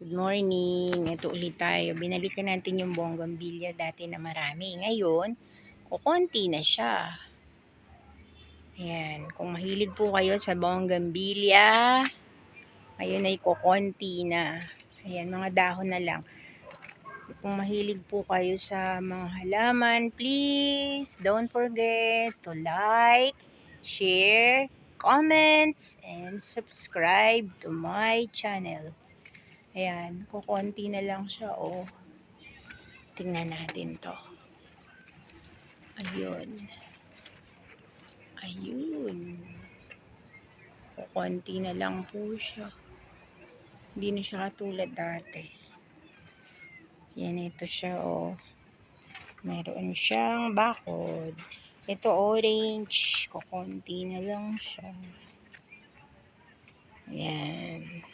Good morning. Ito ulit tayo. Binalikan natin yung bougainvillea dati na marami. Ngayon, kukonti na siya. Ayan. Kung mahilig po kayo sa bougainvillea, ngayon ay kukonti na. Ayan, mga dahon na lang. Kung mahilig po kayo sa mga halaman, please don't forget to like, share, comments, and subscribe to my channel. Ayan, kukonti na lang siya, oh. Tingnan natin to. Ayun. Ayun. Kukonti na lang po siya. Hindi na siya katulad dati. Yan, ito siya, oh. Meron siyang bakod. Ito orange. Kukonti na lang siya. Ayan.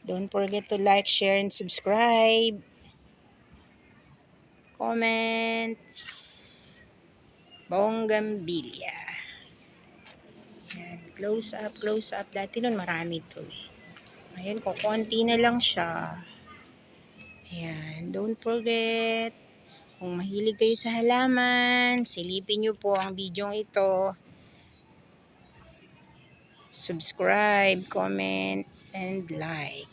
Don't forget to like, share, and subscribe. Comments. Bougainvillea. Ayan. Close up, close up. Dati nun marami to eh. Ayan, kukonti na lang siya. Ayan. Don't forget. Kung mahilig kayo sa halaman, silipin nyo po ang video ito. Subscribe, comment, and like.